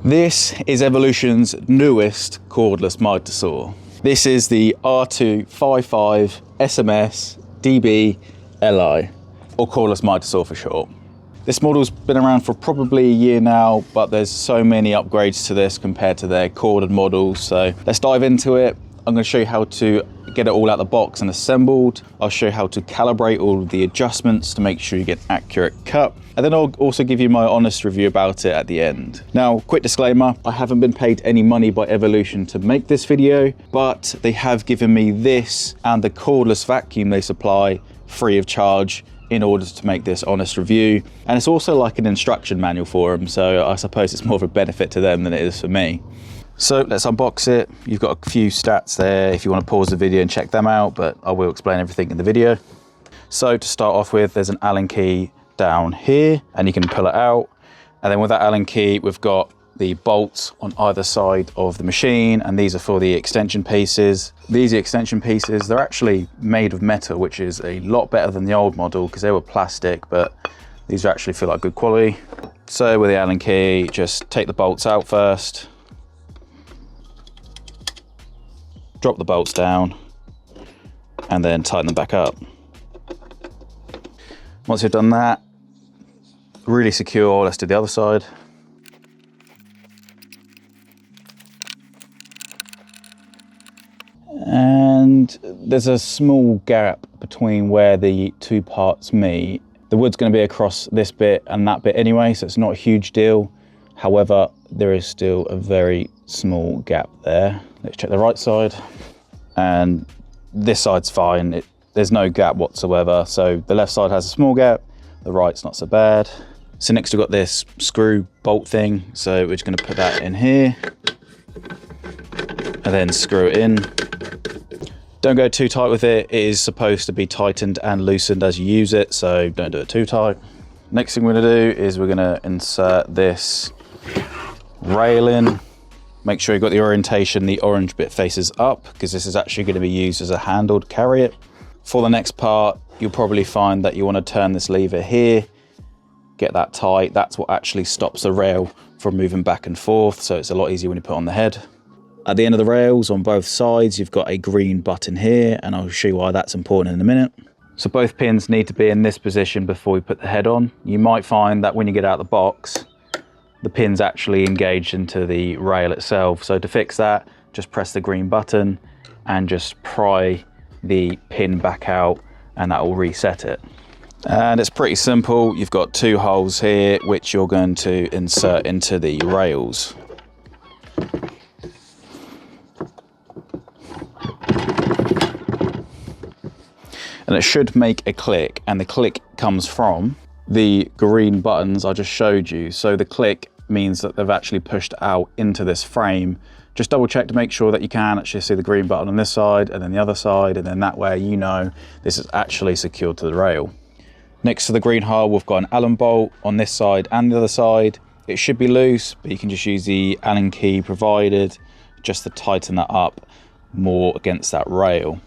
This is Evolution's newest cordless mitre saw. This is the R255SMS-DB-LI, or cordless mitre saw for short. This model's been around for probably a year now, but there's so many upgrades to this compared to their corded models. So let's dive into it. I'm going to show you how to get it all out of the box and assembled. I'll show you how to calibrate all of the adjustments to make sure you get accurate cut. And then I'll also give you my honest review about it at the end. Now, quick disclaimer, I haven't been paid any money by Evolution to make this video, but they have given me this and the cordless vacuum they supply free of charge in order to make this honest review. And it's also like an instruction manual for them, so I suppose it's more of a benefit to them than it is for me. So let's unbox it. You've got a few stats there if you want to pause the video and check them out, but I will explain everything in the video. So to start off with, there's an Allen key down here and you can pull it out. And then with that Allen key, we've got the bolts on either side of the machine, and these are for the extension pieces. These extension pieces, they're actually made of metal, which is a lot better than the old model because they were plastic, but these actually feel like good quality. So with the Allen key, just take the bolts out first, drop the bolts down, and then tighten them back up. Once you've done that, really secure, let's do the other side. And there's a small gap between where the two parts meet. The wood's going to be across this bit and that bit anyway, so it's not a huge deal. However, there is still a very small gap there. Let's check the right side. And this side's fine. There's no gap whatsoever. So the left side has a small gap, the right's not so bad. So next we've got this screw bolt thing. So we're just going to put that in here and then screw it in. Don't go too tight with it. It is supposed to be tightened and loosened as you use it, so don't do it too tight. Next thing we're going to do is we're going to insert this rail in. Make sure you've got the orientation, the orange bit faces up, because this is actually going to be used as a handle to carry it. For the next part, you'll probably find that you want to turn this lever here, get that tight. That's what actually stops the rail from moving back and forth, so it's a lot easier when you put it on the head. At the end of the rails on both sides, you've got a green button here, and I'll show you why that's important in a minute. So both pins need to be in this position before we put the head on. You might find that when you get out of the box, the pin's actually engaged into the rail itself. So to fix that, just press the green button and just pry the pin back out, and that will reset it. And it's pretty simple. You've got two holes here, which you're going to insert into the rails. And it should make a click, and the click comes from the green buttons I just showed you. So the click means that they've actually pushed out into this frame. Just double check to make sure that you can actually see the green button on this side and then the other side, and then that way you know this is actually secured to the rail. Next to the green hole, we've got an Allen bolt on this side and the other side. It should be loose, but you can just use the Allen key provided just to tighten that up more against that rail.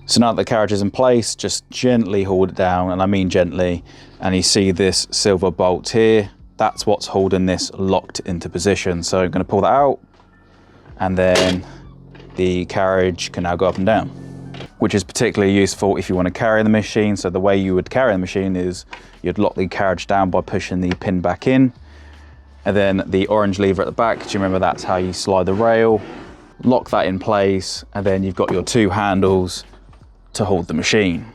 So now that the carriage is in place, just gently hold it down, and I mean gently, and you see this silver bolt here. That's what's holding this locked into position. So I'm going to pull that out, and then the carriage can now go up and down, which is particularly useful if you want to carry the machine. So the way you would carry the machine is you'd lock the carriage down by pushing the pin back in, and then the orange lever at the back, do you remember that's how you slide the rail? Lock that in place, and then you've got your two handles to hold the machine.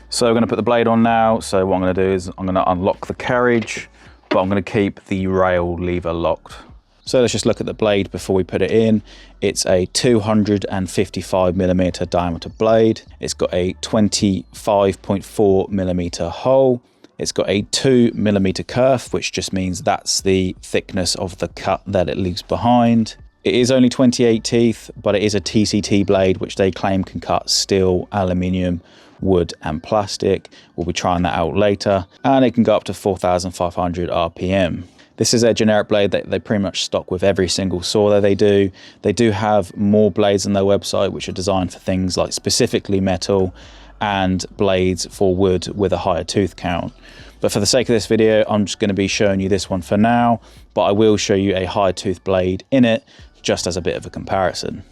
So I'm going to put the blade on now. So what I'm going to do is I'm going to unlock the carriage, but I'm going to keep the rail lever locked. So let's just look at the blade before we put it in. It's a 255mm diameter blade. It's got a 25.4mm hole. It's got a 2mm kerf, which just means that's the thickness of the cut that it leaves behind. It is only 28 teeth, but it is a TCT blade, which they claim can cut steel, aluminium, wood and plastic. We'll be trying that out later. And it can go up to 4,500 RPM. This is a generic blade that they pretty much stock with every single saw that they do. They do have more blades on their website, which are designed for things like specifically metal and blades for wood with a higher tooth count. But for the sake of this video, I'm just going to be showing you this one for now, but I will show you a high tooth blade in it, just as a bit of a comparison.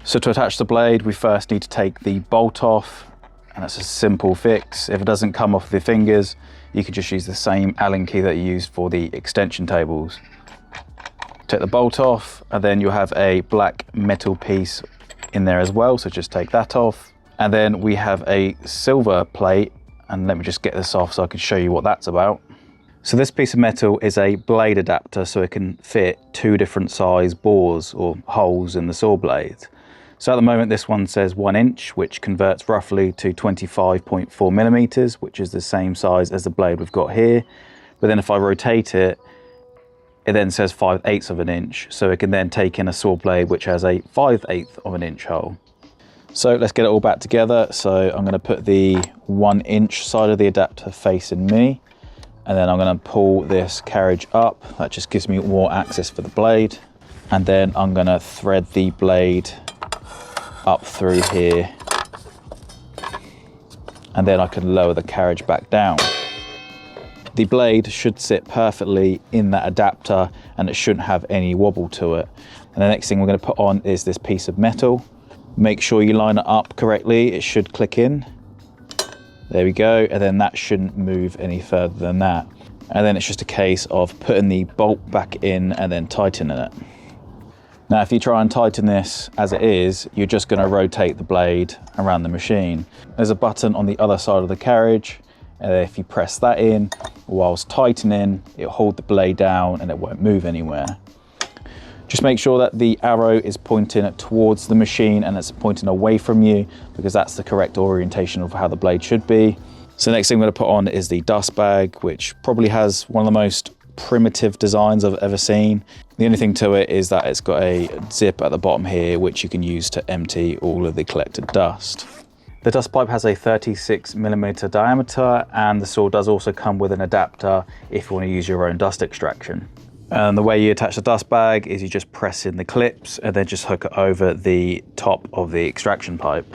So to attach the blade, we first need to take the bolt off, and that's a simple fix. If it doesn't come off with your fingers, you could just use the same Allen key that you used for the extension tables. Take the bolt off, and then you'll have a black metal piece in there as well, so just take that off. And then we have a silver plate, and let me just get this off so I can show you what that's about. So this piece of metal is a blade adapter, so it can fit 2 different size bores or holes in the saw blade. So at the moment this one says 1 inch, which converts roughly to 25.4 millimeters, which is the same size as the blade we've got here. But then if I rotate it, it then says 5/8 of an inch, so it can then take in a saw blade which has a 5/8 of an inch hole. So let's get it all back together. So I'm going to put the 1 inch side of the adapter facing me, and then I'm going to pull this carriage up. That just gives me more access for the blade. And then I'm going to thread the blade up through here, and then I can lower the carriage back down. The blade should sit perfectly in that adapter, and it shouldn't have any wobble to it. And the next thing we're going to put on is this piece of metal. Make sure you line it up correctly. It should click in. There we go. And then that shouldn't move any further than that. And then it's just a case of putting the bolt back in and then tightening it. Now, if you try and tighten this as it is, you're just going to rotate the blade around the machine. There's a button on the other side of the carriage, and if you press that in whilst tightening, it'll hold the blade down and it won't move anywhere. Just make sure that the arrow is pointing towards the machine and it's pointing away from you, because that's the correct orientation of how the blade should be. So the next thing I'm going to put on is the dust bag, which probably has one of the most primitive designs I've ever seen. The only thing to it is that it's got a zip at the bottom here, which you can use to empty all of the collected dust. The dust pipe has a 36mm diameter, and the saw does also come with an adapter if you want to use your own dust extraction. And the way you attach the dust bag is you just press in the clips and then just hook it over the top of the extraction pipe.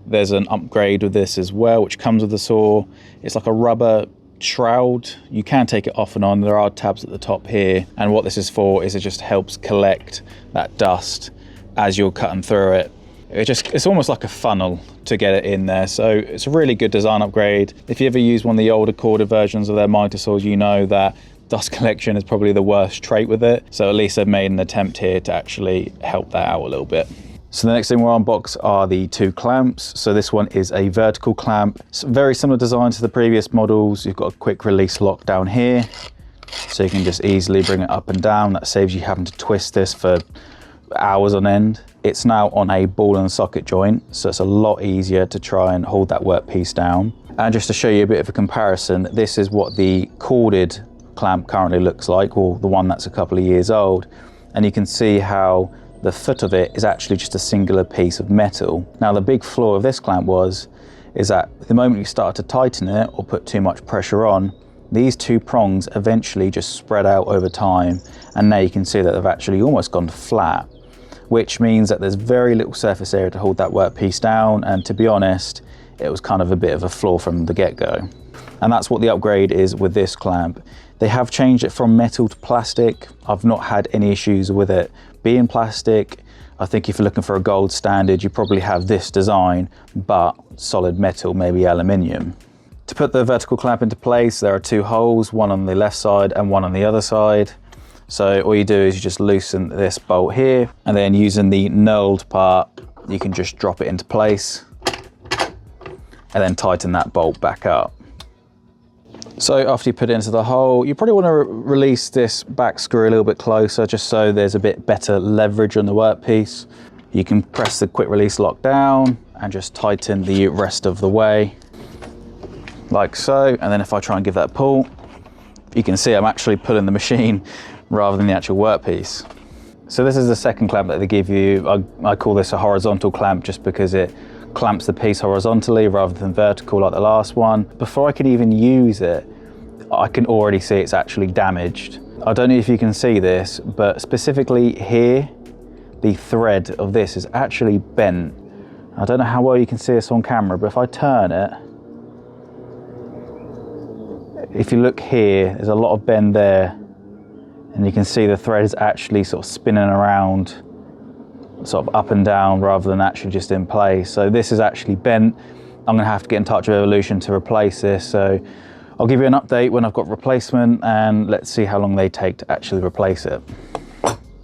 There's an upgrade with this as well, which comes with the saw. It's like a rubber shroud. You can take it off and on. There are tabs at the top here, and what this is for is it just helps collect that dust as you're cutting through it. It's almost like a funnel to get it in there, so it's a really good design upgrade. If you ever use one of the older corded versions of their mitre saws, you know that dust collection is probably the worst trait with it, so at least they've made an attempt here to actually help that out a little bit. So the next thing we'll unbox are the 2 clamps. So this one is a vertical clamp. It's very similar design to the previous models. You've got a quick release lock down here, so you can just easily bring it up and down. That saves you having to twist this for hours on end. It's now on a ball and socket joint, so it's a lot easier to try and hold that workpiece down. And just to show you a bit of a comparison, this is what the corded clamp currently looks like, or the one that's a couple of years old. And you can see how the foot of it is actually just a singular piece of metal. Now the big flaw of this clamp is that the moment you start to tighten it or put too much pressure on, these 2 prongs eventually just spread out over time, and now you can see that they've actually almost gone flat, which means that there's very little surface area to hold that workpiece down. And to be honest, it was kind of a bit of a flaw from the get-go. And that's what the upgrade is with this clamp. They have changed it from metal to plastic. I've not had any issues with it being plastic. I think if you're looking for a gold standard, you probably have this design, but solid metal, maybe aluminium. To put the vertical clamp into place, there are 2 holes, one on the left side and one on the other side. So all you do is you just loosen this bolt here, and then using the knurled part, you can just drop it into place and then tighten that bolt back up. So after you put it into the hole, you probably want to release this back screw a little bit closer, just so there's a bit better leverage on the workpiece. You can press the quick release lock down and just tighten the rest of the way, like so. And then if I try and give that a pull, you can see I'm actually pulling the machine rather than the actual workpiece. So this is the second clamp that they give you. I call this a horizontal clamp just because it clamps the piece horizontally rather than vertical like the last one. Before I can even use it, I can already see it's actually damaged. I don't know if you can see this, but specifically here, the thread of this is actually bent. I don't know how well you can see this on camera, but if I turn it, if you look here, there's a lot of bend there, and you can see the thread is actually sort of spinning around, sort of up and down rather than actually just in place. So this is actually bent. I'm gonna have to get in touch with Evolution to replace this. So I'll give you an update when I've got replacement, and let's see how long they take to actually replace it.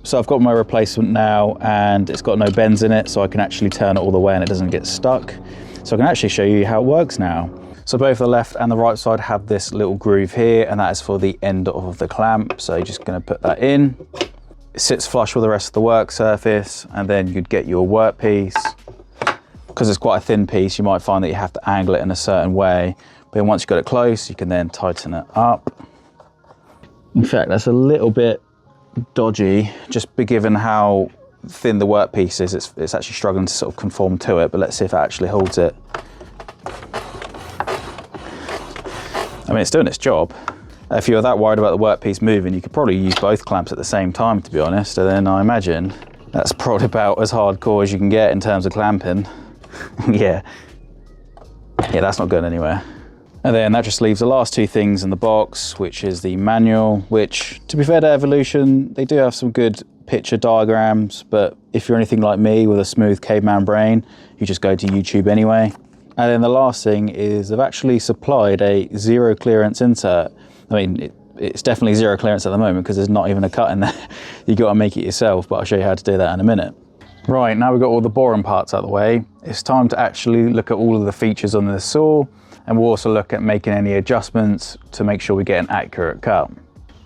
So I've got my replacement now, and it's got no bends in it, so I can actually turn it all the way and it doesn't get stuck. So I can actually show you how it works now. So both the left and the right side have this little groove here, and that is for the end of the clamp. So you're just going to put that in. It sits flush with the rest of the work surface, and then you'd get your workpiece. Because it's quite a thin piece, you might find that you have to angle it in a certain way. But then once you've got it close, you can then tighten it up. In fact, that's a little bit dodgy, just given how thin the workpiece is. It's actually struggling to sort of conform to it, but let's see if it actually holds it. I mean, it's doing its job. If you're that worried about the workpiece moving, you could probably use both clamps at the same time, to be honest, and then I imagine that's probably about as hardcore as you can get in terms of clamping. Yeah, that's not going anywhere. And then that just leaves the last two things in the box, which is the manual, which, to be fair to Evolution, they do have some good picture diagrams, but if you're anything like me with a smooth caveman brain, you just go to YouTube anyway. And then the last thing is they've actually supplied a zero clearance insert. I mean, it's definitely zero clearance at the moment because there's not even a cut in there. You got to make it yourself, but I'll show you how to do that in a minute. Right, now we've got all the boring parts out of the way. It's time to actually look at all of the features on this saw, and we'll also look at making any adjustments to make sure we get an accurate cut.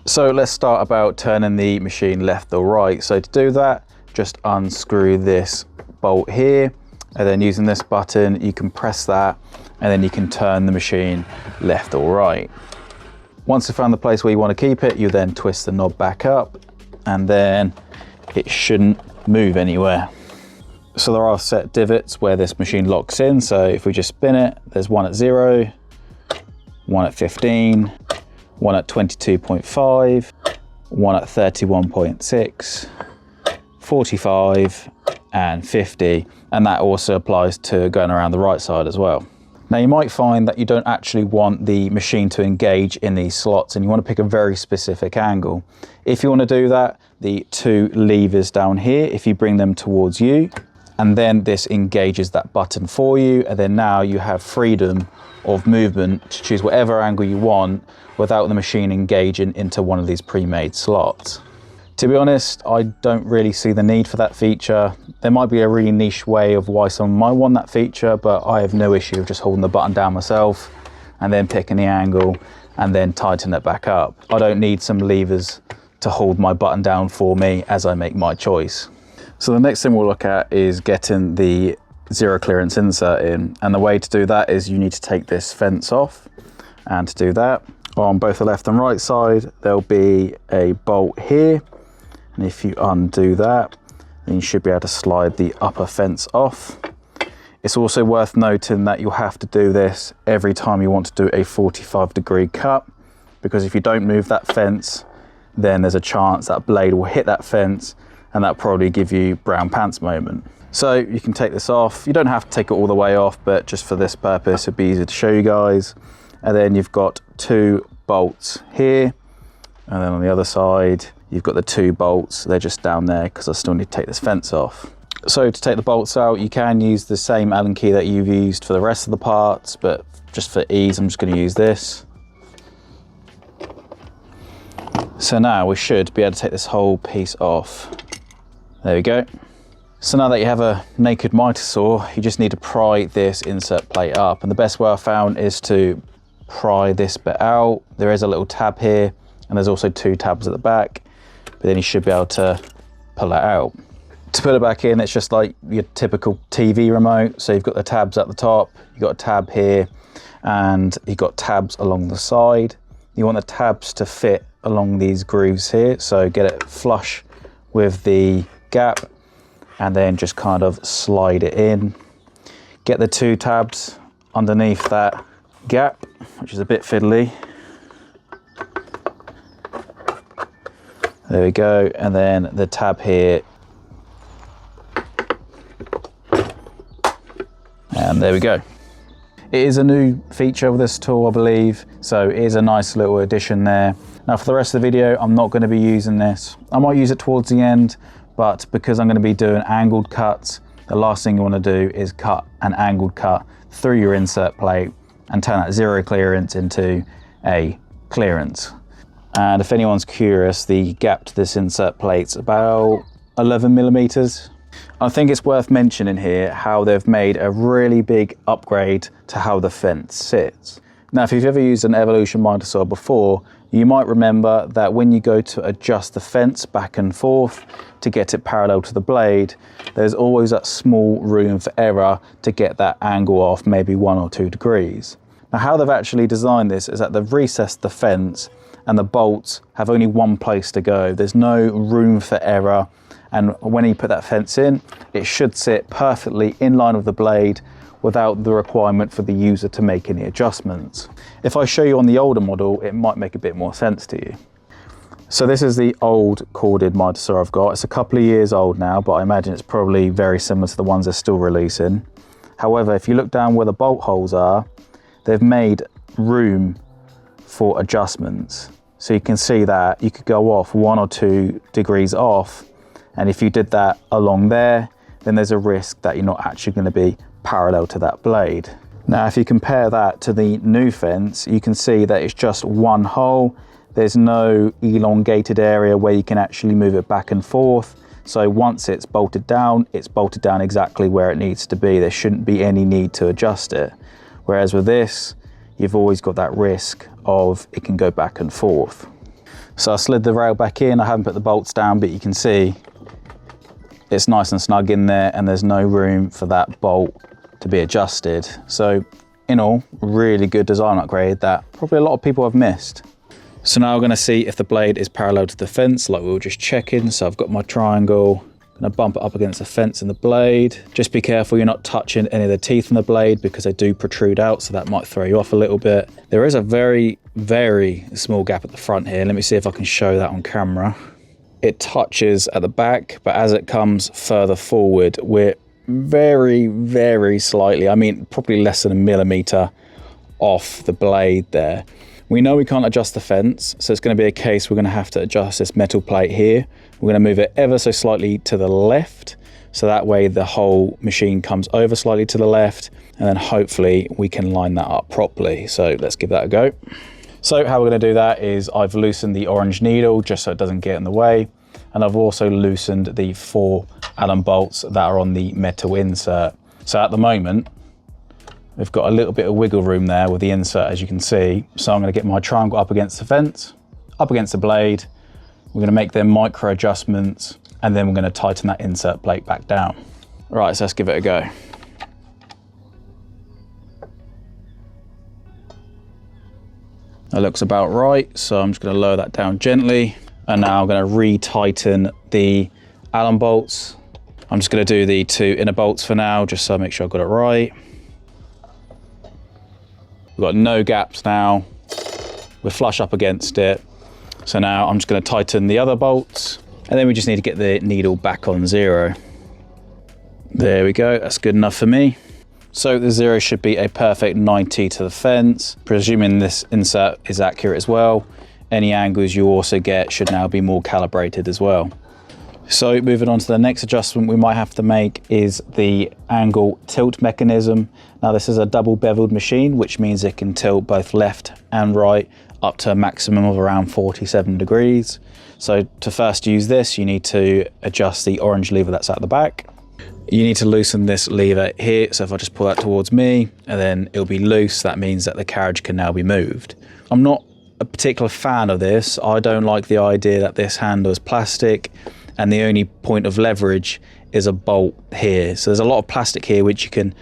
So let's start about turning the machine left or right. So to do that, just unscrew this bolt here, and then using this button, you can press that, and then you can turn the machine left or right. Once you've found the place where you want to keep it, you then twist the knob back up, and then it shouldn't move anywhere. So there are set divots where this machine locks in. So if we just spin it, there's one at 0, one at 15, one at 22.5, one at 31.6, 45, and 50. And that also applies to going around the right side as well. Now you might find that you don't actually want the machine to engage in these slots, and you want to pick a very specific angle. If you want to do that, the two levers down here, if you bring them towards you, and then this engages that button for you, and then now you have freedom of movement to choose whatever angle you want without the machine engaging into one of these pre-made slots. To be honest, I don't really see the need for that feature. There might be a really niche way of why someone might want that feature, but I have no issue with just holding the button down myself and then picking the angle and then tighten it back up. I don't need some levers to hold my button down for me as I make my choice. So the next thing we'll look at is getting the zero clearance insert in. And the way to do that is you need to take this fence off. And to do that, on both the left and right side, there'll be a bolt here. And if you undo that, then you should be able to slide the upper fence off. It's also worth noting that you'll have to do this every time you want to do a 45-degree cut, because if you don't move that fence, then there's a chance that blade will hit that fence, and that'll probably give you brown pants moment. So you can take this off. You don't have to take it all the way off, but just for this purpose, it'd be easier to show you guys. And then you've got two bolts here, and then on the other side, you've got the two bolts. They're just down there because I still need to take this fence off. So to take the bolts out, you can use the same Allen key that you've used for the rest of the parts, but just for ease, I'm just going to use this. So now we should be able to take this whole piece off. There we go. So now that you have a naked mitre saw, you just need to pry this insert plate up. And the best way I found is to pry this bit out. There is a little tab here, and there's also two tabs at the back, but then you should be able to pull it out. To put it back in, it's just like your typical TV remote. So you've got the tabs at the top, you've got a tab here, and you've got tabs along the side. You want the tabs to fit along these grooves here, so get it flush with the gap, and then just kind of slide it in. Get the two tabs underneath that gap, which is a bit fiddly. There we go, and then the tab here. And there we go. It is a new feature of this tool, I believe, so it is a nice little addition there. Now for the rest of the video, I'm not going to be using this. I might use it towards the end, but because I'm going to be doing angled cuts, the last thing you want to do is cut an angled cut through your insert plate and turn that zero clearance into a clearance. And if anyone's curious, the gap to this insert plate's about 11 millimeters. I think it's worth mentioning here how they've made a really big upgrade to how the fence sits. Now, if you've ever used an Evolution Mitre Saw before, you might remember that when you go to adjust the fence back and forth to get it parallel to the blade, there's always that small room for error to get that angle off maybe 1 or 2 degrees. Now, how they've actually designed this is that they've recessed the fence and the bolts have only one place to go. There's no room for error. And when you put that fence in, it should sit perfectly in line with the blade without the requirement for the user to make any adjustments. If I show you on the older model, it might make a bit more sense to you. So this is the old corded mitre saw I've got. It's a couple of years old now, but I imagine it's probably very similar to the ones they're still releasing. However, if you look down where the bolt holes are, they've made room for adjustments. So you can see that you could go off 1 or 2 degrees off. And if you did that along there, then there's a risk that you're not actually going to be parallel to that blade. Now, if you compare that to the new fence, you can see that it's just one hole. There's no elongated area where you can actually move it back and forth. So once it's bolted down exactly where it needs to be. There shouldn't be any need to adjust it. Whereas with this, you've always got that risk of it can go back and forth. So I slid the rail back in. I haven't put the bolts down, but you can see it's nice and snug in there and there's no room for that bolt to be adjusted. So in all, really good design upgrade that probably a lot of people have missed. So now we're going to see if the blade is parallel to the fence like we were just checking. So I've got my triangle, going to bump it up against the fence and the blade. Just be careful you're not touching any of the teeth in the blade because they do protrude out, so that might throw you off a little bit. There is a very, very small gap at the front here. Let me see if I can show that on camera. It touches at the back, but as it comes further forward, we're very, very slightly, I mean, probably less than a millimeter off the blade there. We know we can't adjust the fence, so it's going to be a case we're going to have to adjust this metal plate here. We're going to move it ever so slightly to the left, so that way the whole machine comes over slightly to the left, and then hopefully we can line that up properly. So let's give that a go. So how we're going to do that is I've loosened the orange needle just so it doesn't get in the way, and I've also loosened the 4 Allen bolts that are on the metal insert. So at the moment, we've got a little bit of wiggle room there with the insert, as you can see. So I'm going to get my triangle up against the fence, up against the blade. We're going to make them micro adjustments, and then we're going to tighten that insert plate back down. Right, so let's give it a go. That looks about right, so I'm just going to lower that down gently. And now I'm going to re-tighten the Allen bolts. I'm just going to do the 2 inner bolts for now, just so I make sure I've got it right. We've got no gaps now. We're flush up against it. So now I'm just going to tighten the other bolts, and then we just need to get the needle back on 0. There we go, that's good enough for me. So the 0 should be a perfect 90 to the fence. Presuming this insert is accurate as well, any angles you also get should now be more calibrated as well. So moving on to the next adjustment we might have to make is the angle tilt mechanism. Now this is a double beveled machine, which means it can tilt both left and right up to a maximum of around 47 degrees. So to first use this, you need to adjust the orange lever that's at the back. You need to loosen this lever here. So if I just pull that towards me and then it'll be loose, that means that the carriage can now be moved. I'm not a particular fan of this. I don't like the idea that this handle is plastic and the only point of leverage is a bolt here. So there's a lot of plastic here which you can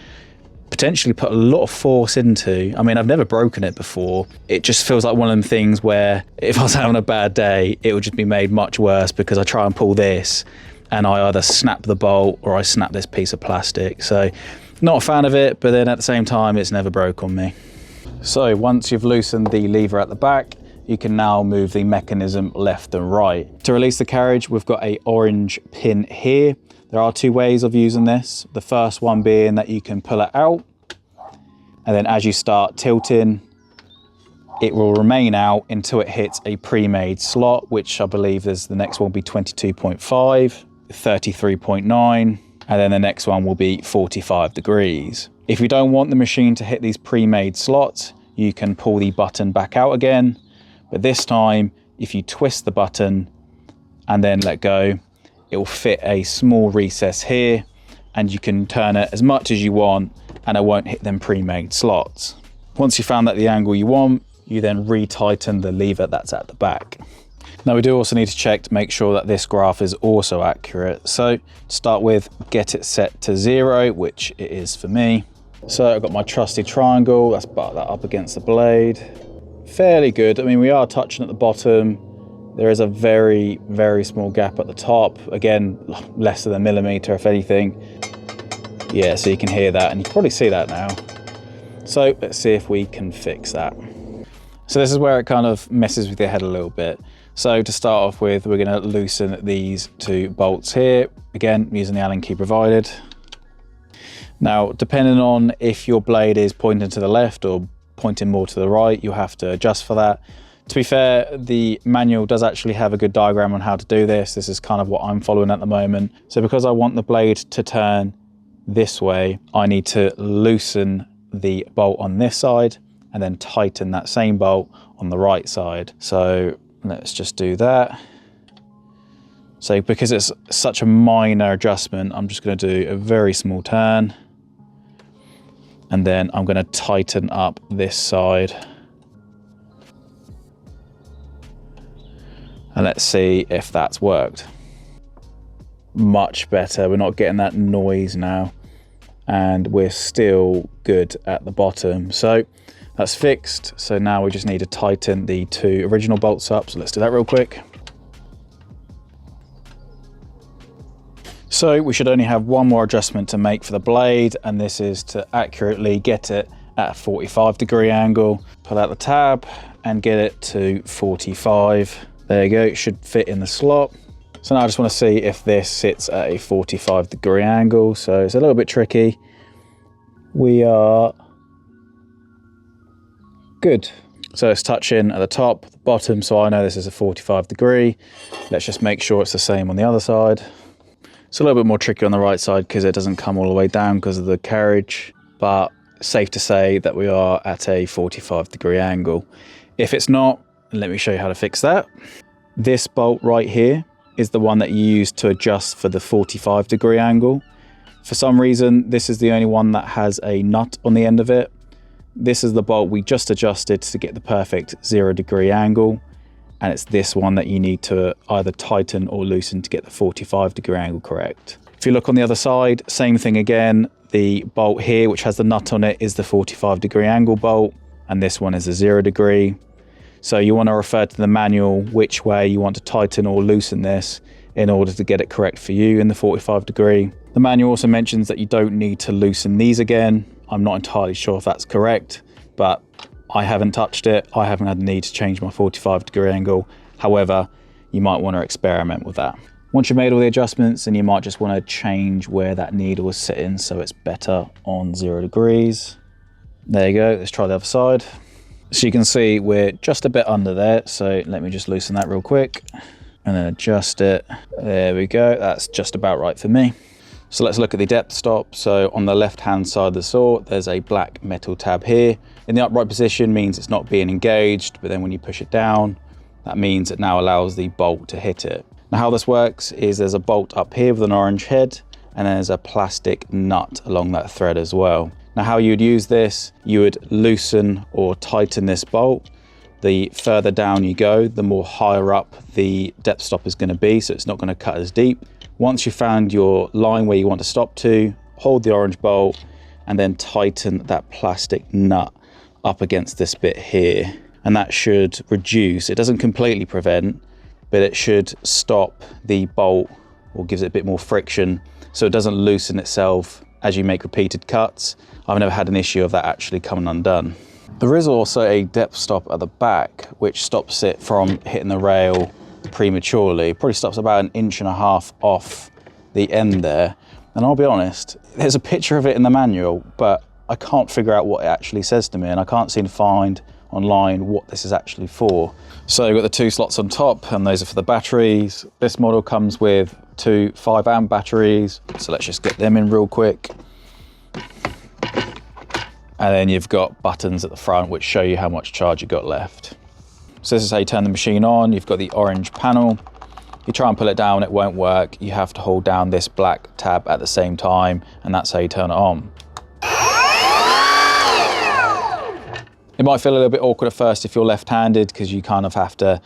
potentially put a lot of force into. I mean, I've never broken it before. It just feels like one of them things where if I was having a bad day, it would just be made much worse because I try and pull this and I either snap the bolt or I snap this piece of plastic. So not a fan of it, but then at the same time, it's never broke on me. So once you've loosened the lever at the back, you can now move the mechanism left and right. To release the carriage, we've got an orange pin here. There are 2 ways of using this. The first one being that you can pull it out And then as you start tilting, it will remain out until it hits a pre-made slot, which I believe is the next one will be 22.5, 33.9, and then the next one will be 45 degrees. If you don't want the machine to hit these pre-made slots, you can pull the button back out again. But this time, if you twist the button and then let go, it will fit a small recess here, and you can turn it as much as you want and it won't hit them pre-made slots. Once you found that the angle you want, you then retighten the lever that's at the back. Now we do also need to check to make sure that this graph is also accurate. So to start with, get it set to 0, which it is for me. So I've got my trusty triangle, let's butt that up against the blade. Fairly good. I mean, we are touching at the bottom. There is a very, very small gap at the top. Again, less than a millimeter, if anything. Yeah, so you can hear that, and you can probably see that now. So let's see if we can fix that. So this is where it kind of messes with your head a little bit. So to start off with, we're gonna loosen these 2 bolts here. Again, using the Allen key provided. Now, depending on if your blade is pointing to the left or pointing more to the right, you'll have to adjust for that. To be fair, the manual does actually have a good diagram on how to do this. This is kind of what I'm following at the moment. So because I want the blade to turn this way, I need to loosen the bolt on this side and then tighten that same bolt on the right side. So let's just do that. So because it's such a minor adjustment, I'm just gonna do a very small turn. And then I'm gonna tighten up this side. And let's see if that's worked. Much better, we're not getting that noise now. And we're still good at the bottom. So that's fixed. So now we just need to tighten the 2 original bolts up. So let's do that real quick. So we should only have one more adjustment to make for the blade, and this is to accurately get it at a 45-degree angle. Pull out the tab and get it to 45. There you go, it should fit in the slot. So now I just want to see if this sits at a 45-degree angle. So it's a little bit tricky. We are good. So it's touching at the top, the bottom, so I know this is a 45-degree. Let's just make sure it's the same on the other side. It's a little bit more tricky on the right side because it doesn't come all the way down because of the carriage, but safe to say that we are at a 45-degree angle. If it's not, let me show you how to fix that. This bolt right here is the one that you use to adjust for the 45-degree angle. For some reason, this is the only one that has a nut on the end of it. This is the bolt we just adjusted to get the perfect 0-degree angle. And it's this one that you need to either tighten or loosen to get the 45-degree angle correct. If you look on the other side, same thing again. The bolt here, which has the nut on it, is the 45-degree angle bolt, and this one is a 0-degree. So you want to refer to the manual which way you want to tighten or loosen this in order to get it correct for you in the 45-degree. The manual also mentions that you don't need to loosen these again. I'm not entirely sure if that's correct, but I haven't touched it. I haven't had the need to change my 45-degree angle. However, you might want to experiment with that. Once you've made all the adjustments, then you might just want to change where that needle is sitting so it's better on 0 degrees. There you go, let's try the other side. So you can see we're just a bit under there, so let me just loosen that real quick and then adjust it. There we go, that's just about right for me. So let's look at the depth stop. So on the left-hand side of the saw, there's a black metal tab here. In the upright position means it's not being engaged, but then when you push it down, that means it now allows the bolt to hit it. Now how this works is there's a bolt up here with an orange head, and then there's a plastic nut along that thread as well. Now how you'd use this, you would loosen or tighten this bolt. The further down you go, the more higher up the depth stop is going to be, so it's not going to cut as deep. Once you've found your line where you want to stop to, hold the orange bolt and then tighten that plastic nut up against this bit here. And that should reduce, it doesn't completely prevent, but it should stop the bolt or gives it a bit more friction so it doesn't loosen itself as you make repeated cuts. I've never had an issue of that actually coming undone. There is also a depth stop at the back which stops it from hitting the rail prematurely. Probably stops about 1.5 inches off the end there. And I'll be honest, there's a picture of it in the manual, but I can't figure out what it actually says to me, and I can't seem to find online what this is actually for. So you've got the 2 slots on top, and those are for the batteries. This model comes with 2 5-amp batteries, so let's just get them in real quick. And then you've got buttons at the front which show you how much charge you've got left. So this is how you turn the machine on. You've got the orange panel. You try and pull it down, it won't work. You have to hold down this black tab at the same time, and that's how you turn it on. It might feel a little bit awkward at first if you're left-handed, because you kind of have to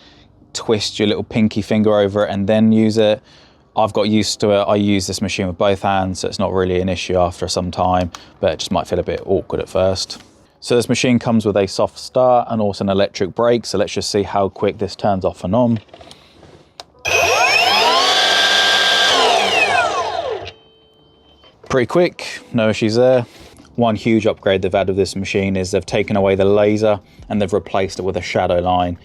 twist your little pinky finger over it and then use it. I've got used to it. I use this machine with both hands, so it's not really an issue after some time, but it just might feel a bit awkward at first. So this machine comes with a soft start and also an electric brake, so let's just see how quick this turns off and on. Pretty quick, no issues there. One huge upgrade they've had with this machine is they've taken away the laser and they've replaced it with a shadow line.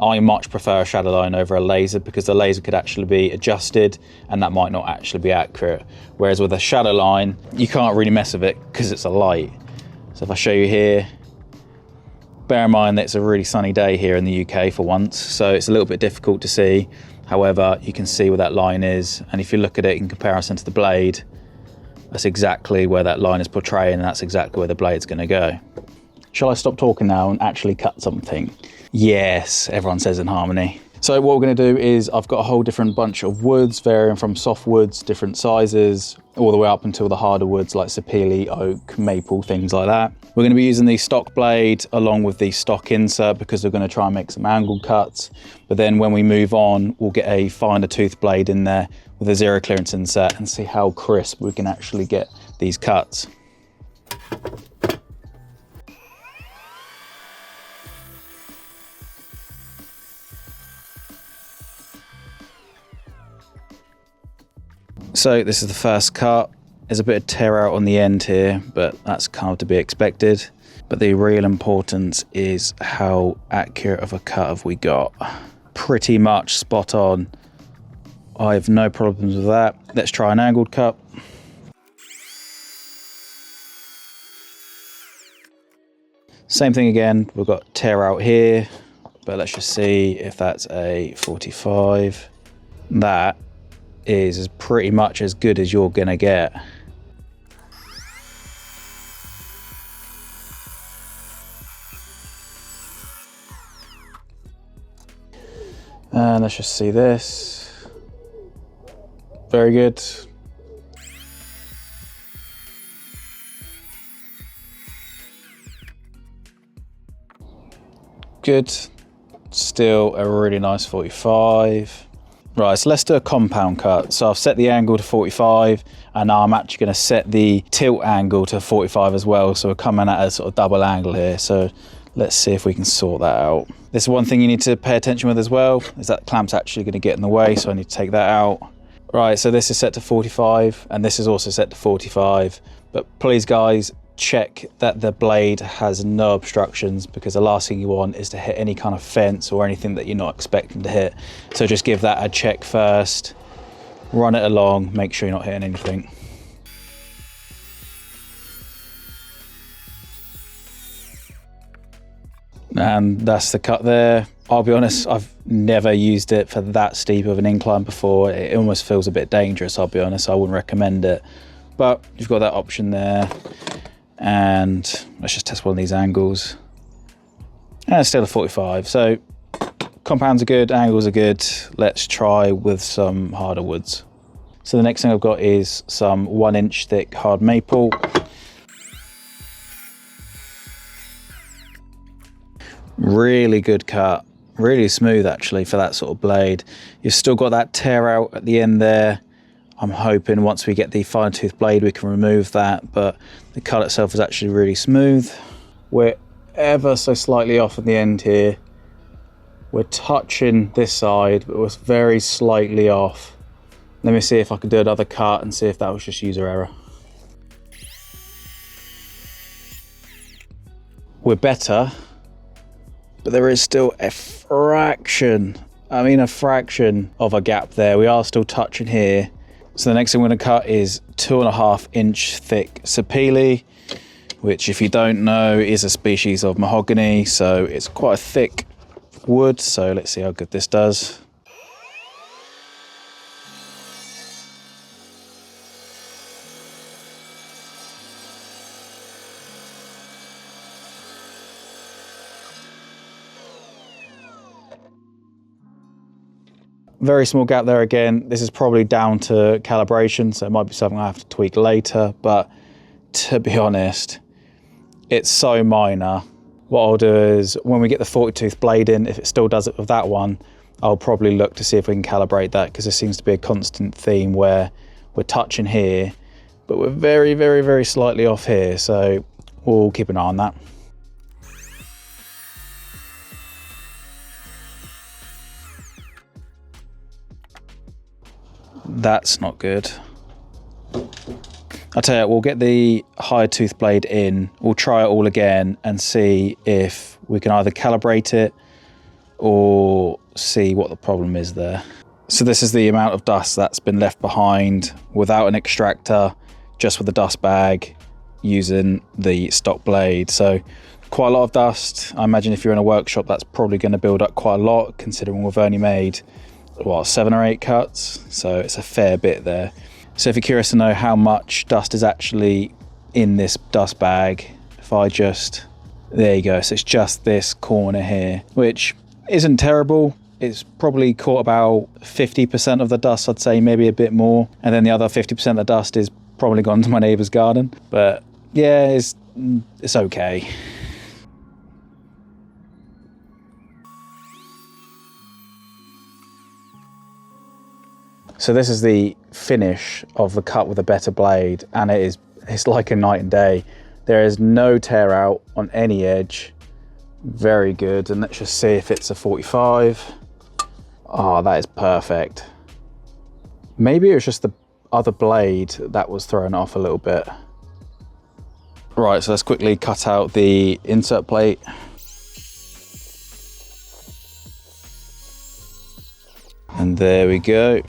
I much prefer a shadow line over a laser, because the laser could actually be adjusted and that might not actually be accurate. Whereas with a shadow line, you can't really mess with it because it's a light. So if I show you here, bear in mind that it's a really sunny day here in the UK for once, so it's a little bit difficult to see. However, you can see where that line is, and if you look at it in comparison to the blade, that's exactly where that line is portraying, and that's exactly where the blade's going to go. Shall I stop talking now and actually cut something? Yes, everyone says in harmony. So what we're going to do is, I've got a whole different bunch of woods, varying from soft woods, different sizes, all the way up until the harder woods like sapele, oak, maple, things like that. We're going to be using the stock blade along with the stock insert, because we're going to try and make some angled cuts. But then when we move on, we'll get a finer tooth blade in there with a 0 clearance insert and see how crisp we can actually get these cuts. So this is the first cut. There's a bit of tear out on the end here, but that's kind of to be expected. But the real importance is how accurate of a cut have we got. Pretty much spot on. I have no problems with that. Let's try an angled cut. Same thing again, we've got tear out here, but let's just see if that's a 45. That is pretty much as good as you're gonna get. And let's just see this. Very good. Good. Still a really nice 45. Right, so let's do a compound cut. So I've set the angle to 45, and now I'm actually going to set the tilt angle to 45 as well. So we're coming at a sort of double angle here. So let's see if we can sort that out. This is one thing you need to pay attention with as well, is that the clamp's actually going to get in the way, so I need to take that out. Right, so this is set to 45, and this is also set to 45. But please guys, check that the blade has no obstructions, because the last thing you want is to hit any kind of fence or anything that you're not expecting to hit. So just give that a check first, run it along, make sure you're not hitting anything. And that's the cut there. I'll be honest, I've never used it for that steep of an incline before. It almost feels a bit dangerous, I'll be honest. I wouldn't recommend it, but you've got that option there. And let's just test one of these angles. And it's still a 45. So compounds are good, angles are good. Let's try with some harder woods. So the next thing I've got is some 1 inch thick hard maple. Really good cut, really smooth actually for that sort of blade. You've still got that tear out at the end there. I'm hoping once we get the fine tooth blade we can remove that, but the cut itself is actually really smooth. We're ever so slightly off at the end here. We're touching this side, but we're very slightly off. Let me see if I can do another cut and see if that was just user error. We're better, but there is still a fraction, a fraction of a gap there. We are still touching here. So the next thing we're going to cut is 2.5 inch thick sapele. which if you don't know is a species of mahogany, so it's quite a thick wood. So let's see how good this does. Very small gap there again. This is probably down to calibration, so it might be something I have to tweak later, but to be honest, it's so minor. What I'll do is when we get the 40 tooth blade in, if it still does it with that one, I'll probably look to see if we can calibrate that, because there seems to be a constant theme where we're touching here, but we're very, very, very slightly off here. So we'll keep an eye on that. That's not good. I'll tell you, we'll get the higher tooth blade in, we'll try it all again and see if we can either calibrate it or see what the problem is there. So this is the amount of dust that's been left behind without an extractor, just with the dust bag using the stock blade. So quite a lot of dust. I imagine if you're in a workshop, that's probably going to build up quite a lot, considering we've only made, what, 7 or 8 cuts, so it's a fair bit there. So if you're curious to know how much dust is actually in this dust bag, if I just, there you go, so it's just this corner here, which isn't terrible. It's probably caught about 50% of the dust, I'd say, maybe a bit more, and then the other 50% of the dust is probably gone to my neighbour's garden. But yeah, it's okay. So this is the finish of the cut with a better blade, and it's like a night and day. There is no tear out on any edge. Very good. And let's just see if it's a 45. Oh, that is perfect. Maybe it was just the other blade that was thrown off a little bit. Right, so let's quickly cut out the insert plate. And there we go.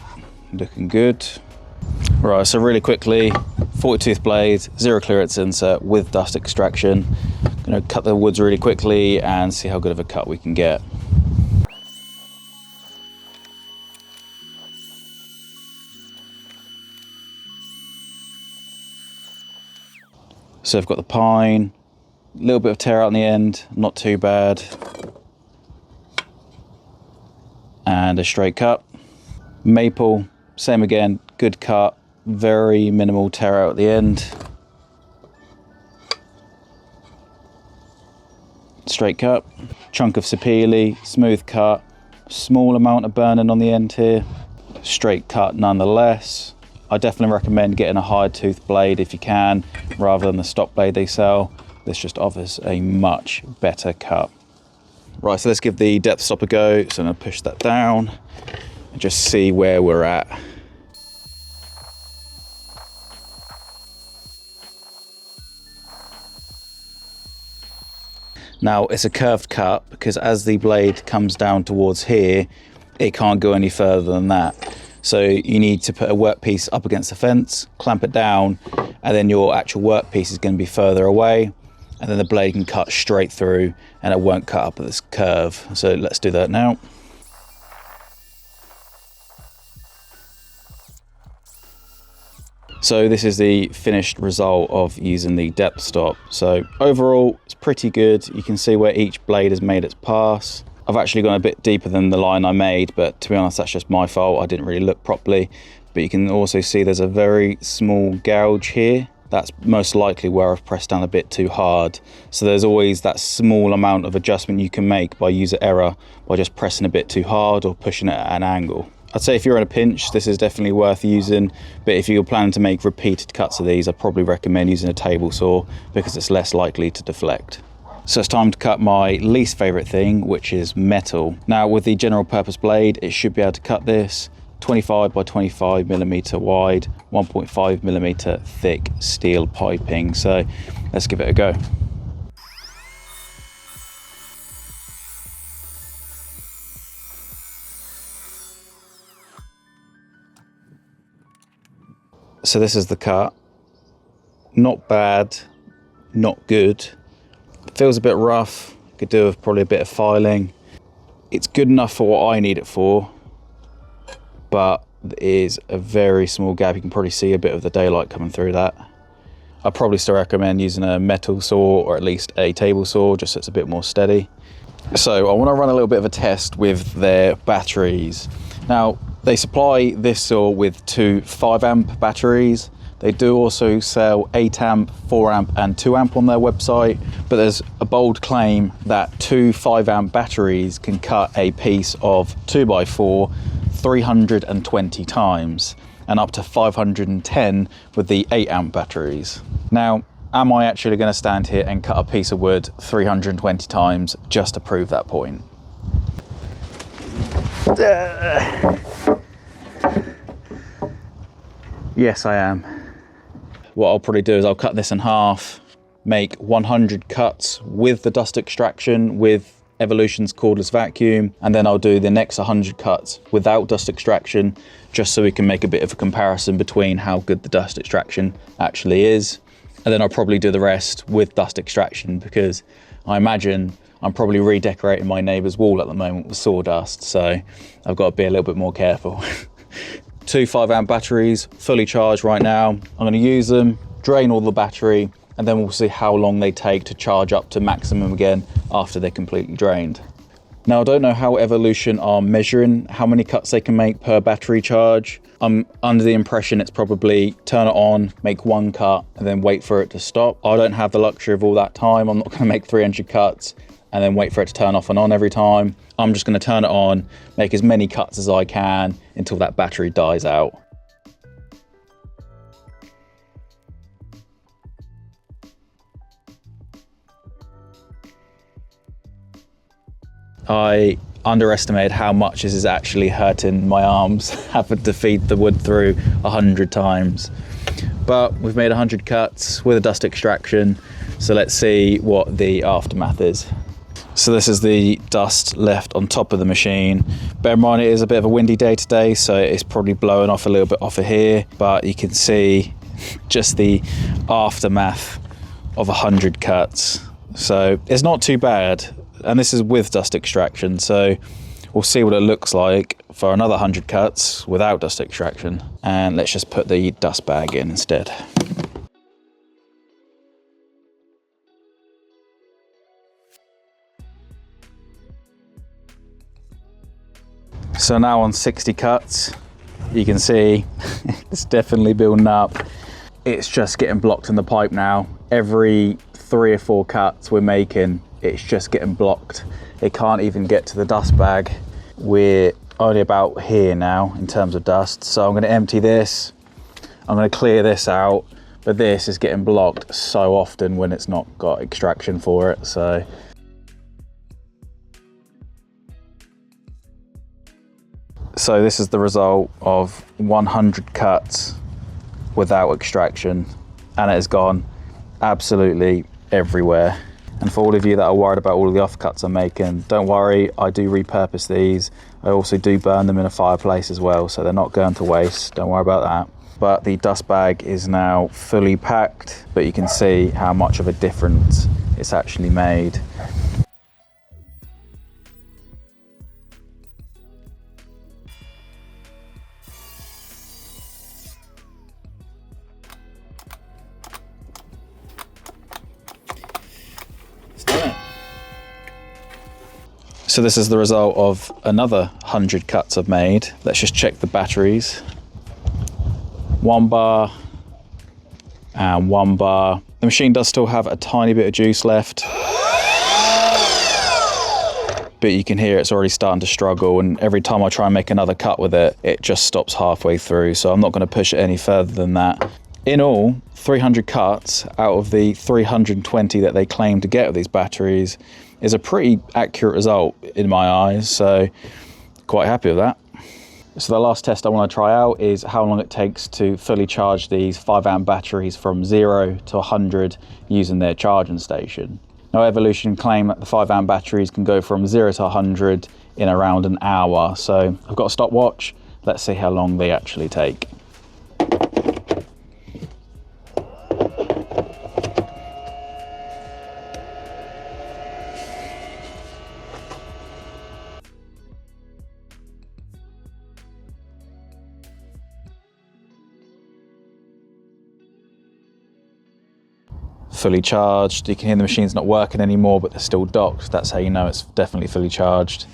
Looking good. Right, so really quickly, 40 tooth blade, 0 clearance insert with dust extraction. Gonna cut the woods really quickly and see how good of a cut we can get. So I've got the pine, a little bit of tear out in the end, not too bad. And a straight cut. Maple, same again, good cut, very minimal tear out at the end. Straight cut. Chunk of sapele, smooth cut, small amount of burning on the end here. Straight cut nonetheless. I definitely recommend getting a higher tooth blade if you can, rather than the stock blade they sell. This just offers a much better cut. Right, so let's give the depth stop a go. So I'm gonna push that down and just see where we're at. Now it's a curved cut because as the blade comes down towards here, it can't go any further than that. So you need to put a workpiece up against the fence, clamp it down, and then your actual workpiece is going to be further away, and then the blade can cut straight through and it won't cut up at this curve. So let's do that now. So this is the finished result of using the depth stop. So overall, it's pretty good. You can see where each blade has made its pass. I've actually gone a bit deeper than the line I made, but to be honest, that's just my fault. I didn't really look properly. But you can also see there's a very small gouge here. That's most likely where I've pressed down a bit too hard. So there's always that small amount of adjustment you can make by user error, by just pressing a bit too hard or pushing it at an angle. I'd say if you're in a pinch, this is definitely worth using, but if you're planning to make repeated cuts of these, I'd probably recommend using a table saw because it's less likely to deflect. So it's time to cut my least favorite thing, which is metal. Now with the general purpose blade, it should be able to cut this 25 by 25 millimeter wide, 1.5 millimeter thick steel piping. So let's give it a go. So this is the cut. Not bad, not good. It feels a bit rough, could do with probably a bit of filing. It's good enough for what I need it for, but there is a very small gap. You can probably see a bit of the daylight coming through that. I'd probably still recommend using a metal saw or at least a table saw, just so it's a bit more steady. So I want to run a little bit of a test with their batteries. Now, they supply this saw with two 5-amp batteries. They do also sell 8-amp, 4-amp and 2-amp on their website, but there's a bold claim that two 5-amp batteries can cut a piece of 2x4 320 times and up to 510 with the 8-amp batteries. Now, am I actually going to stand here and cut a piece of wood 320 times just to prove that point? Yes, I am. What I'll probably do is I'll cut this in half, make 100 cuts with the dust extraction with Evolution's cordless vacuum, and then I'll do the next 100 cuts without dust extraction, just so we can make a bit of a comparison between how good the dust extraction actually is. And then I'll probably do the rest with dust extraction, because I imagine I'm probably redecorating my neighbour's wall at the moment with sawdust, so I've got to be a little bit more careful. Two 5-amp batteries, fully charged right now. I'm going to use them, drain all the battery, and then we'll see how long they take to charge up to maximum again after they're completely drained. Now, I don't know how Evolution are measuring how many cuts they can make per battery charge. I'm under the impression it's probably turn it on, make 1 cut, and then wait for it to stop. I don't have the luxury of all that time. I'm not going to make 300 cuts and then wait for it to turn off and on every time. I'm just going to turn it on, make as many cuts as I can until that battery dies out. I underestimated how much this is actually hurting my arms, having to feed the wood through 100 times. But we've made 100 cuts with a dust extraction, so let's see what the aftermath is. So this is the dust left on top of the machine. Bear in mind it is a bit of a windy day today, so it's probably blowing off a little bit off of here, but you can see just the aftermath of 100 cuts. So it's not too bad, and this is with dust extraction, so we'll see what it looks like for another 100 cuts without dust extraction. And let's just put the dust bag in instead. So now on 60 cuts, you can see it's definitely building up. It's just getting blocked in the pipe now. Every 3 or 4 cuts we're making, it's just getting blocked. It can't even get to the dust bag. We're only about here now in terms of dust. So I'm going to empty this. I'm going to clear this out, but this is getting blocked so often when it's not got extraction for it. So this is the result of 100 cuts without extraction, and it has gone absolutely everywhere. And for all of you that are worried about all of the offcuts I'm making, don't worry, I do repurpose these. I also do burn them in a fireplace as well, so they're not going to waste, don't worry about that. But the dust bag is now fully packed, but you can see how much of a difference it's actually made. So this is the result of another 100 cuts I've made. Let's just check the batteries. 1 bar and 1 bar. The machine does still have a tiny bit of juice left, but you can hear it's already starting to struggle, and every time I try and make another cut with it, it just stops halfway through, so I'm not going to push it any further than that. In all, 300 cuts out of the 320 that they claim to get with these batteries is a pretty accurate result in my eyes, so quite happy with that. So the last test I want to try out is how long it takes to fully charge these 5-amp batteries from 0 to 100 using their charging station. Now, Evolution claim that the 5-amp batteries can go from 0 to 100 in around an hour, so I've got a stopwatch. Let's see how long they actually take. fully charged. You can hear the machine's not working anymore, but they're still docked. That's how you know it's definitely fully charged.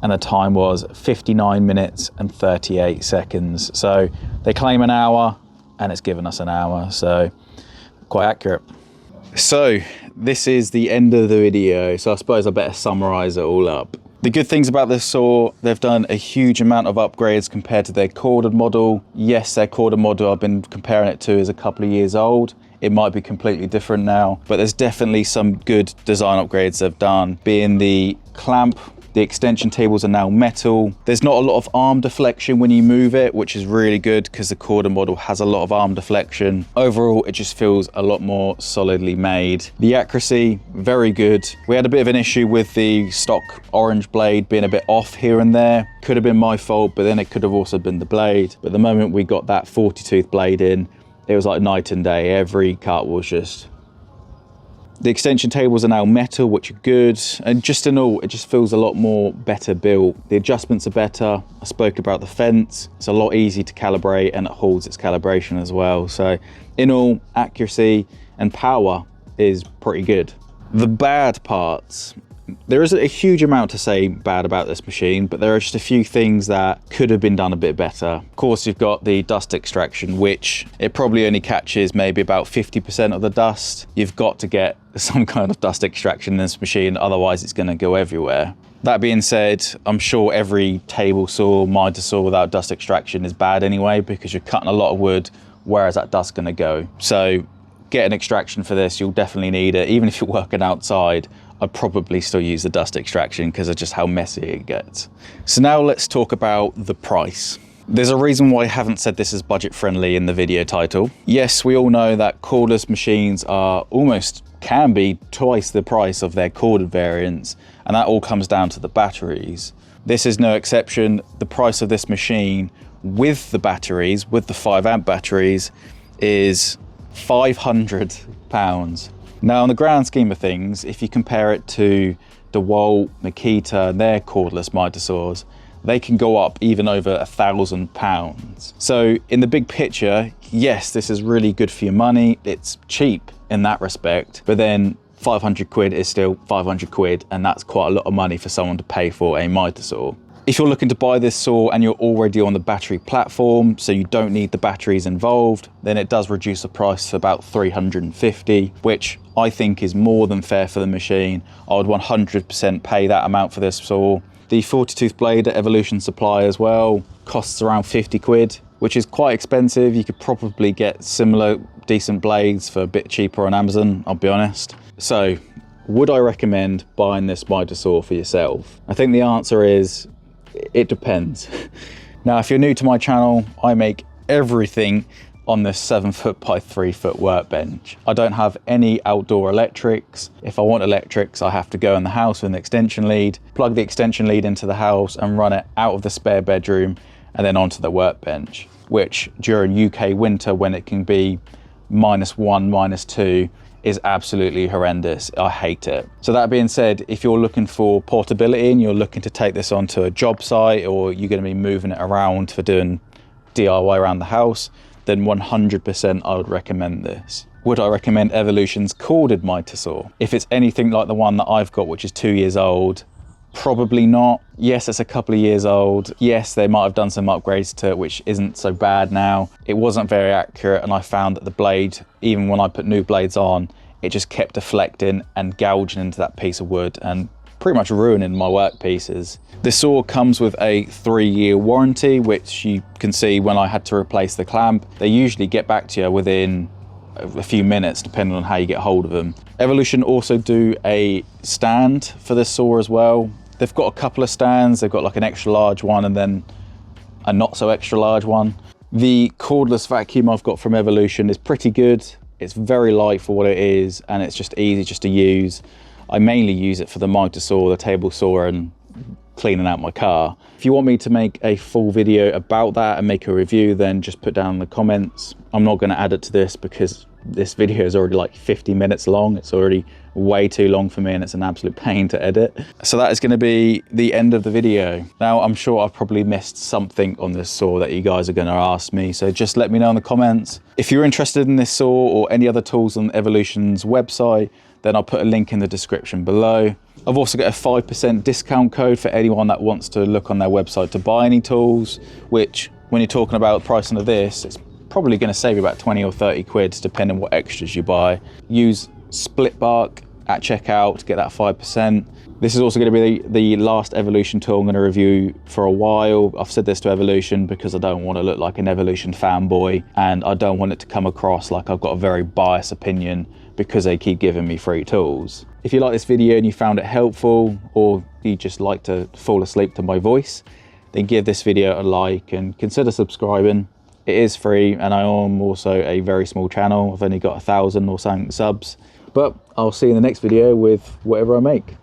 And the time was 59 minutes and 38 seconds. So they claim an hour and it's given us an hour, so quite accurate. So this is the end of the video, so I suppose I better summarize it all up. The good things about this saw, they've done a huge amount of upgrades compared to their corded model. Yes, their corded model I've been comparing it to is a couple of years old. It might be completely different now, but there's definitely some good design upgrades they've done, being the clamp. The extension tables are now metal. There's not a lot of arm deflection when you move it, which is really good because the corded model has a lot of arm deflection. Overall, it just feels a lot more solidly made. The accuracy, very good. We had a bit of an issue with the stock orange blade being a bit off here and there. Could have been my fault, but then it could have also been the blade. But the moment we got that 40-tooth blade in, it was like night and day. Every cut was just... The extension tables are now metal, which are good. And just in all, it just feels a lot more better built. The adjustments are better. I spoke about the fence. It's a lot easier to calibrate and it holds its calibration as well. So in all, accuracy and power is pretty good. The bad parts. There isn't a huge amount to say bad about this machine, but there are just a few things that could have been done a bit better. Of course, you've got the dust extraction, which it probably only catches maybe about 50% of the dust. You've got to get some kind of dust extraction in this machine, otherwise it's going to go everywhere. That being said, I'm sure every table saw, mitre saw without dust extraction is bad anyway, because you're cutting a lot of wood. Where is that dust going to go? So get an extraction for this, you'll definitely need it. Even if you're working outside, I'd probably still use the dust extraction because of just how messy it gets. So now let's talk about the price. There's a reason why I haven't said this is budget friendly in the video title. Yes, we all know that cordless machines are can be twice the price of their corded variants, and that all comes down to the batteries. This is no exception. The price of this machine with the batteries, with the 5 amp batteries, is £500. Now, in the grand scheme of things, if you compare it to DeWalt, Makita, and their cordless mitre saws, they can go up even over £1,000. So in the big picture, yes, this is really good for your money. It's cheap in that respect, but then 500 quid is still 500 quid, and that's quite a lot of money for someone to pay for a mitre saw. If you're looking to buy this saw and you're already on the battery platform, so you don't need the batteries involved, then it does reduce the price to about 350, which I think is more than fair for the machine. I would 100% pay that amount for this saw. The 40-tooth blade that Evolution supply as well costs around 50 quid, which is quite expensive. You could probably get similar decent blades for a bit cheaper on Amazon, I'll be honest. So, would I recommend buying this mitre saw for yourself? I think the answer is, it depends. Now, if you're new to my channel, I make everything on this 7-foot by 3-foot workbench. I don't have any outdoor electrics. If I want electrics, I have to go in the house with an extension lead, plug the extension lead into the house and run it out of the spare bedroom and then onto the workbench, which during UK winter, when it can be -1, -2, is absolutely horrendous. I hate it. So that being said, if you're looking for portability and you're looking to take this onto a job site, or you're going to be moving it around for doing DIY around the house, then 100% I would recommend this. Would I recommend Evolution's corded mitre saw? If it's anything like the one that I've got, which is 2 years old, probably not. Yes, it's a couple of years old. Yes, they might have done some upgrades to it, which isn't so bad now. It wasn't very accurate, and I found that the blade, even when I put new blades on, it just kept deflecting and gouging into that piece of wood and pretty much ruining my workpieces. The saw comes with a 3-year warranty, which you can see when I had to replace the clamp. They usually get back to you within a few minutes, depending on how you get hold of them. Evolution also do a stand for this saw as well. They've got a couple of stands. They've got like an extra large one and then a not so extra large one. The cordless vacuum I've got from Evolution is pretty good. It's very light for what it is, and it's just easy just to use. I mainly use it for the mitre saw, the table saw, and cleaning out my car. If you want me to make a full video about that and make a review, then just put down in the comments. I'm not going to add it to this because This video is already like 50 minutes long. It's already way too long for me and it's an absolute pain to edit. So that is going to be the end of the video. Now I'm sure I've probably missed something on this saw that you guys are going to ask me, so just let me know in the comments. If you're interested in this saw or any other tools on Evolution's website, then I'll put a link in the description below. I've also got a 5% discount code for anyone that wants to look on their website to buy any tools, which when you're talking about the pricing of this, it's probably going to save you about 20 or 30 quid depending on what extras you buy. Use Splitbark at checkout to get that 5%. This is also going to be the last Evolution tool I'm going to review for a while. I've said this to Evolution because I don't want to look like an Evolution fanboy, and I don't want it to come across like I've got a very biased opinion because they keep giving me free tools. If you like this video and you found it helpful, or you just like to fall asleep to my voice, then give this video a like and consider subscribing. It is free, and I am also a very small channel. I've only got 1,000 or something subs. But I'll see you in the next video with whatever I make.